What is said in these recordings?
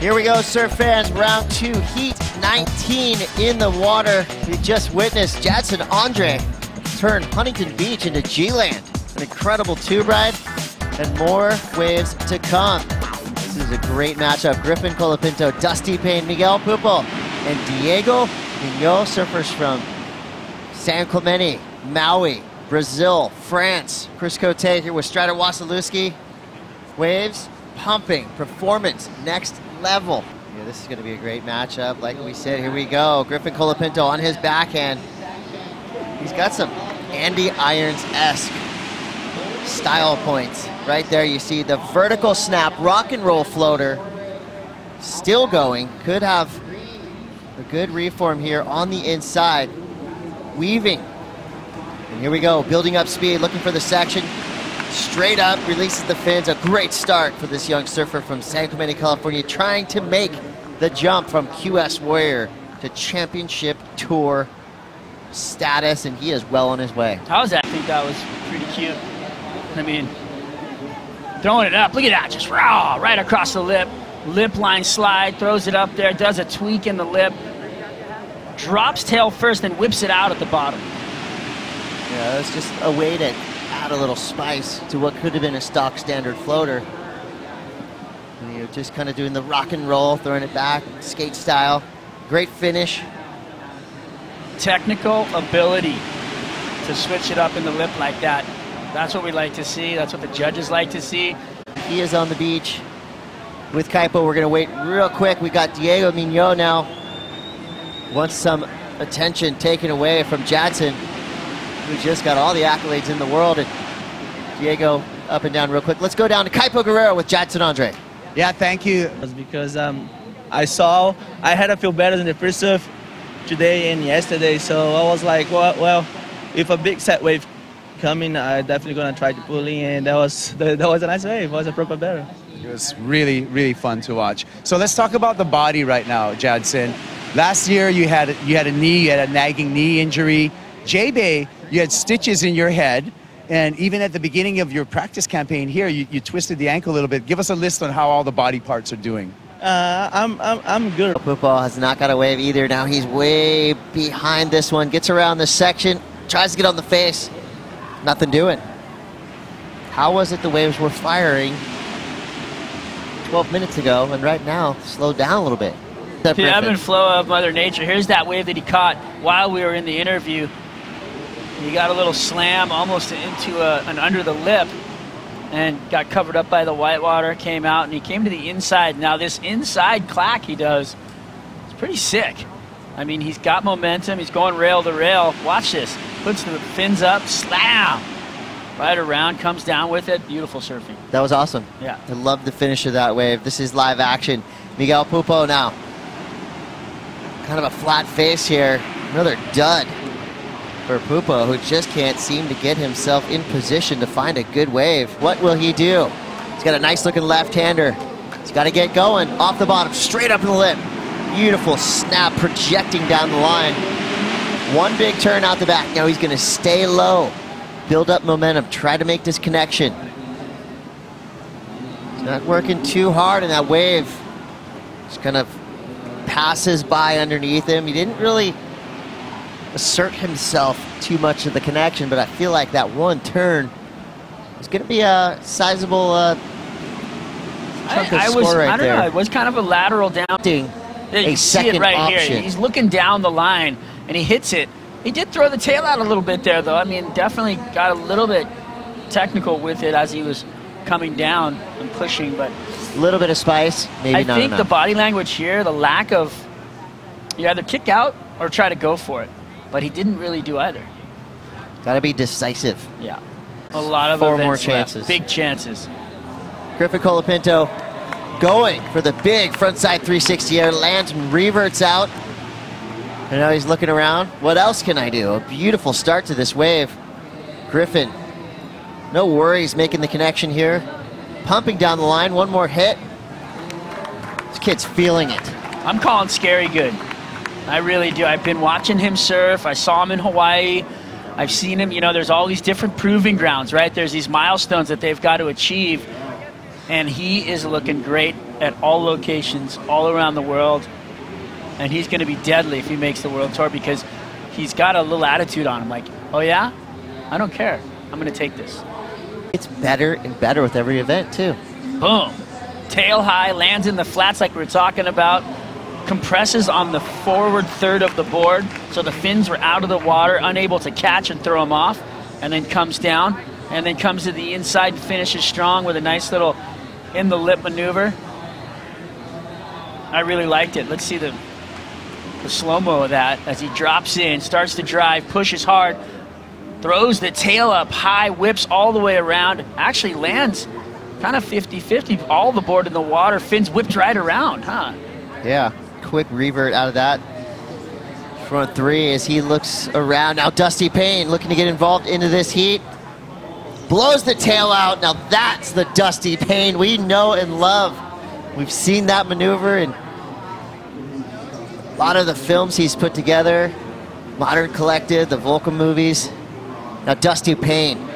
Here we go, surf fans. Round 2, heat 19 in the water. We just witnessed Jadson Andre turn Huntington Beach into G-Land. An incredible tube ride and more waves to come. This is a great matchup. Griffin, Colapinto, Dusty, Payne, Miguel, Pupo, and Diego Mignot, surfers from San Clemente, Maui, Brazil, France. Chris Cote here with Strider Wasilewski. Waves pumping, performance next level. Yeah, this is going to be a great matchup. Like we said, here we go. Griffin Colapinto on his backhand. He's got some Andy Irons-esque style points. Right there you see the vertical snap, rock and roll floater. Still going. Could have a good reform here on the inside. Weaving. And here we go, building up speed, looking for the section. Straight up, releases the fins. A great start for this young surfer from San Clemente, California, trying to make the jump from QS Warrior to championship tour status, and he is well on his way. How was that? I think that was pretty cute. I mean, throwing it up, look at that, just raw, right across the lip. Lip line slide, throws it up there, does a tweak in the lip, drops tail first, then whips it out at the bottom. Yeah, it's just a way to add a little spice to what could have been a stock standard floater. And you're just kind of doing the rock and roll, throwing it back, skate style. Great finish. Technical ability to switch it up in the lip like that. That's what we like to see. That's what the judges like to see. He is on the beach with Kaipo. We're going to wait real quick. We got Diego Mignot now. Wants some attention taken away from Jadson, who just got all the accolades in the world. And Diego up and down real quick. Let's go down to Kaipo Guerrero with Jadson Andre. Yeah, thank you. Because I had to feel better than the first surf today and yesterday, so I was like, well, if a big set wave coming, I definitely gonna try to pull in, and that was a nice wave. It was a proper battle. It was really, really fun to watch. So let's talk about the body right now, Jadson. Last year you had a nagging knee injury. J-Bay, you had stitches in your head, and even at the beginning of your practice campaign here, you twisted the ankle a little bit. Give us a list on how all the body parts are doing. I'm good. Pupo has not got a wave either. Now he's way behind this one. Gets around the section, tries to get on the face. Nothing doing. How was it the waves were firing 12 minutes ago, and right now slowed down a little bit? The ebb and flow of Mother Nature. Here's that wave that he caught while we were in the interview. He got a little slam almost into an under the lip and got covered up by the whitewater, came out, and he came to the inside. Now this inside clack he does, it's pretty sick. I mean, he's got momentum, he's going rail to rail. Watch this, puts the fins up, slam, right around, comes down with it. Beautiful surfing. That was awesome. Yeah. I love the finish of that wave. This is live action. Miguel Pupo now. Kind of a flat face here. Another dud for Pupo, who just can't seem to get himself in position to find a good wave. What will he do? He's got a nice looking left-hander. He's got to get going. Off the bottom, straight up in the lip. Beautiful snap projecting down the line. One big turn out the back. Now he's going to stay low, build up momentum, try to make this connection. He's not working too hard, and that wave just kind of passes by underneath him. He didn't really assert himself too much of the connection, but I feel like that one turn is going to be a sizable chunk of score right there. I don't know, it was kind of a lateral down. You see it right here. He's looking down the line, and he hits it. He did throw the tail out a little bit there, though. I mean, definitely got a little bit technical with it as he was coming down and pushing, but a little bit of spice, maybe not enough. I think the body language here, the lack of, you either kick out or try to go for it. But he didn't really do either. Got to be decisive. Yeah. A lot of 4 more chances. Left. Big chances. Griffin Colapinto going for the big frontside 360 air, lands and reverts out. And now he's looking around. What else can I do? A beautiful start to this wave. Griffin, no worries making the connection here. Pumping down the line, one more hit. This kid's feeling it. I'm calling scary good. I really do. I've been watching him surf. I saw him in Hawaii. I've seen him, you know, there's all these different proving grounds, right? There's these milestones that they've got to achieve. And he is looking great at all locations, all around the world. And he's going to be deadly if he makes the World Tour because he's got a little attitude on him. Like, oh yeah? I don't care. I'm going to take this. It's better and better with every event, too. Boom. Tail high, lands in the flats like we were talking about. Compresses on the forward third of the board. So the fins were out of the water, unable to catch and throw them off. And then comes down. And then comes to the inside and finishes strong with a nice little in the lip maneuver. I really liked it. Let's see the slow-mo of that as he drops in, starts to drive, pushes hard, throws the tail up high, whips all the way around, actually lands kind of 50-50, all the board in the water, fins whipped right around, huh? Yeah, quick revert out of that. Front three as he looks around. Now Dusty Payne looking to get involved into this heat. Blows the tail out. Now that's the Dusty Payne we know and love. We've seen that maneuver in a lot of the films he's put together. Modern Collective, the Volca movies. Now Dusty Payne.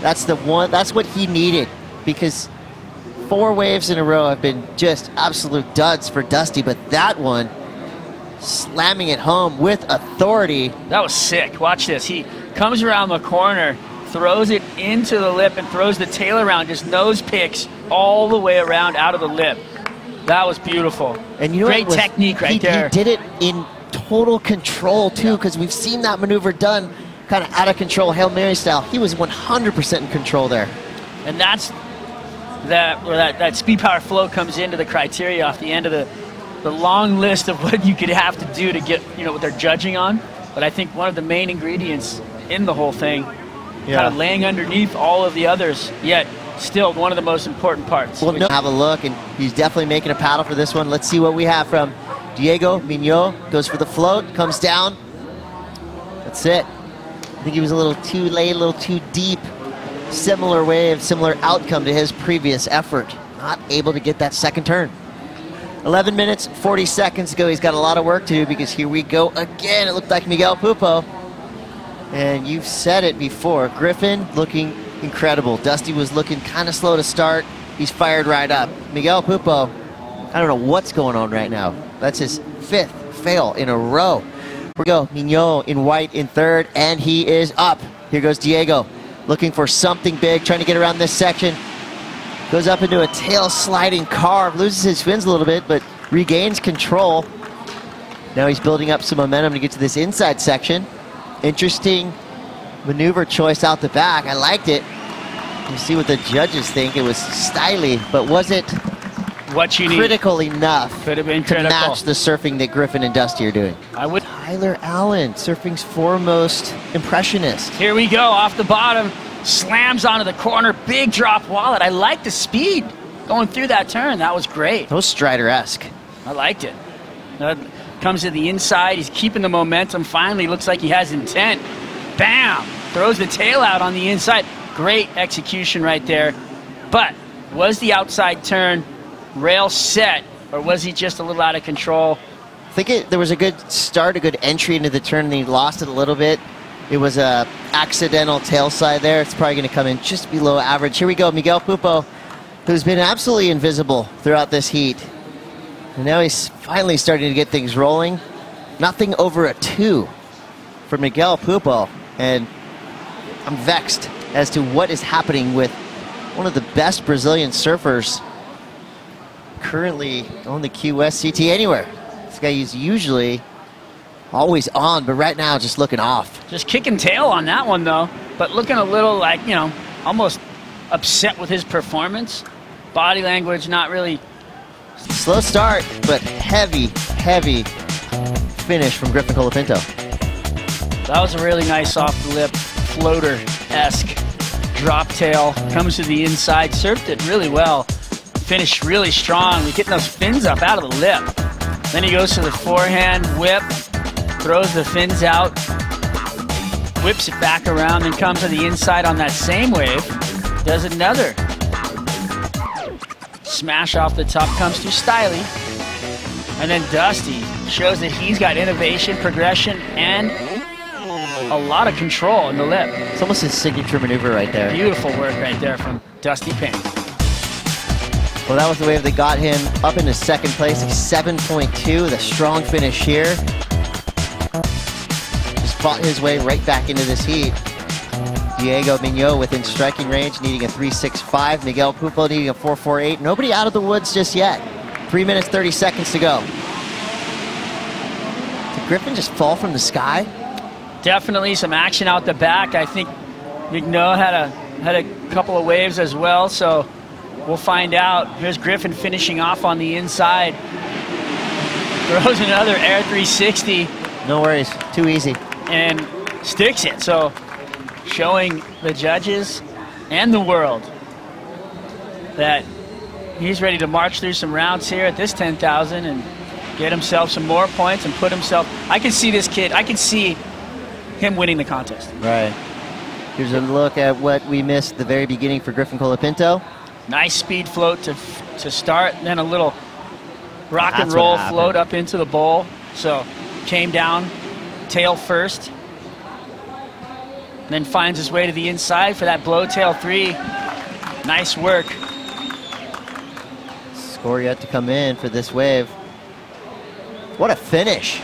That's the one, that's what he needed, because 4 waves in a row have been just absolute duds for Dusty, but that one, slamming it home with authority. That was sick. Watch this. He comes around the corner, throws it into the lip and throws the tail around, just nose picks all the way around out of the lip. That was beautiful. And you know, great technique right there. He did it in total control too, because we've seen that maneuver done kind of out of control, Hail Mary style. He was 100% in control there. And that's where that speed power flow comes into the criteria off the end of the long list of what you could have to do to get, you know, what they're judging on. But I think one of the main ingredients in the whole thing, kind of laying underneath all of the others, yet still one of the most important parts. We'll have a look, and he's definitely making a paddle for this one. Let's see what we have from Diego Mignot. Goes for the float, comes down. That's it. I think he was a little too late, a little too deep. Similar wave, similar outcome to his previous effort. Not able to get that second turn. 11 minutes, 40 seconds ago. He's got a lot of work to do, because here we go again. It looked like Miguel Pupo. And you've said it before. Griffin looking incredible. Dusty was looking kind of slow to start. He's fired right up. Miguel Pupo, I don't know what's going on right now. That's his 5th fail in a row. Here we go. Mignot in white in third, and he is up. Here goes Diego, looking for something big, trying to get around this section. Goes up into a tail sliding carve, loses his fins a little bit, but regains control. Now he's building up some momentum to get to this inside section. Interesting maneuver choice out the back. I liked it. We'll see what the judges think. It was stylish, but was it what you critical enough Could have been to critical. match the surfing that Griffin and Dusty are doing? I would. Tyler Allen, surfing's foremost impressionist. Here we go, off the bottom, slams onto the corner, big drop wallet. I like the speed going through that turn. That was great. That was Strider-esque. I liked it. Comes to the inside, he's keeping the momentum. Finally, looks like he has intent. Bam! Throws the tail out on the inside. Great execution right there. But was the outside turn rail set, or was he just a little out of control? I think there was a good start, a good entry into the turn, and he lost it a little bit. It was a accidental tail side there. It's probably going to come in just below average. Here we go, Miguel Pupo, who's been absolutely invisible throughout this heat. And now he's finally starting to get things rolling. Nothing over a 2 for Miguel Pupo. And I'm vexed as to what is happening with one of the best Brazilian surfers currently on the Key West CT anywhere. This guy is usually always on, but right now just looking off. Just kicking tail on that one though, but looking a little like, you know, almost upset with his performance. Body language not really. Slow start, but heavy finish from Griffin Colapinto. That was a really nice off-the-lip, floater-esque drop tail. Comes to the inside, surfed it really well. Finished really strong. We're getting those fins up out of the lip. Then he goes to the forehand whip, throws the fins out, whips it back around, then comes to the inside on that same wave. Does another smash off the top, comes through stylish. And then Dusty shows that he's got innovation, progression, and a lot of control in the lip. It's almost his signature maneuver right there. Beautiful work right there from Dusty Payne. Well, that was the wave that got him up into second place, 7.2, the strong finish here. Just fought his way right back into this heat. Diego Mignot within striking range, needing a 3.65. Miguel Pupo needing a 4.48. Nobody out of the woods just yet. 3 minutes, 30 seconds to go. Did Griffin just fall from the sky? Definitely some action out the back. I think Mignot had a couple of waves as well, so we'll find out. Here's Griffin finishing off on the inside. Throws another air 360. No worries, too easy. And sticks it, so showing the judges and the world that he's ready to march through some rounds here at this 10,000 and get himself some more points and put himself. I can see this kid, I can see him winning the contest. Right. Here's a look at what we missed at the very beginning for Griffin Colapinto. Nice speed float to start, and then a little rock and roll float up into the bowl. So came down tail first, then finds his way to the inside for that blow tail 3. Nice work. Score yet to come in for this wave. What a finish.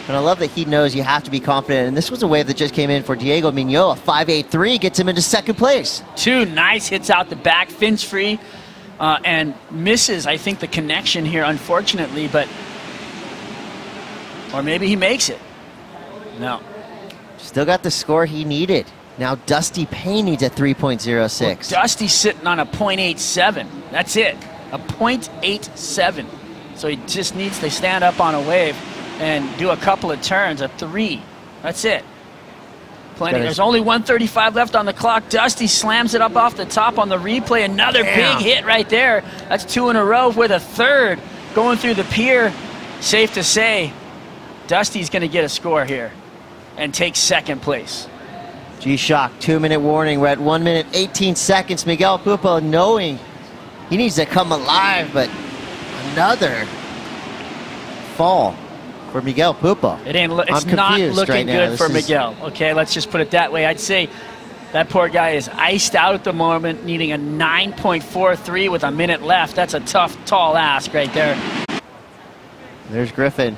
And I love that he knows you have to be confident. And this was a wave that just came in for Diego Mignot. A 5.83 gets him into second place. 2 nice hits out the back, fins free, and misses, I think, the connection here, unfortunately, but, or maybe he makes it. No. Still got the score he needed. Now Dusty Payne needs a 3.06. Well, Dusty's sitting on a 0.87. That's it, a 0.87. So he just needs to stand up on a wave and do a couple of turns, a 3. That's it. Plenty. There's only 1:35 left on the clock. Dusty slams it up off the top on the replay. Another big hit right there. That's 2 in a row with a third going through the pier. Safe to say, Dusty's going to get a score here and take second place. G-Shock, 2-minute warning. We're at 1 minute, 18 seconds. Miguel Pupo knowing he needs to come alive, but another fall for Miguel Pupo. It's not looking good for Miguel. Okay, let's just put it that way. I'd say that poor guy is iced out at the moment, needing a 9.43 with a minute left. That's a tough, tall ask right there. There's Griffin.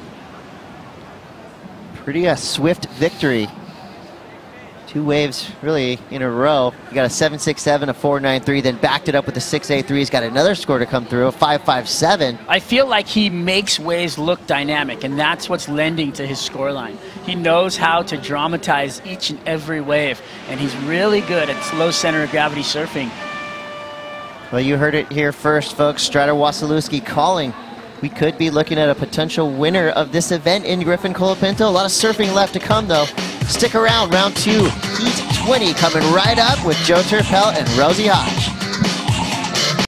Pretty swift victory. 2 waves really in a row. You got a 7.67, a 4.93, then backed it up with a 6.83. He's got another score to come through, a 5.57. I feel like he makes waves look dynamic, and that's what's lending to his scoreline. He knows how to dramatize each and every wave, and he's really good at low center of gravity surfing. Well, you heard it here first, folks. Strider Wasilewski calling. We could be looking at a potential winner of this event in Griffin Colapinto. A lot of surfing left to come, though. Stick around, round 2, Heat 20 coming right up with Joe Turpel and Rosie Hodge.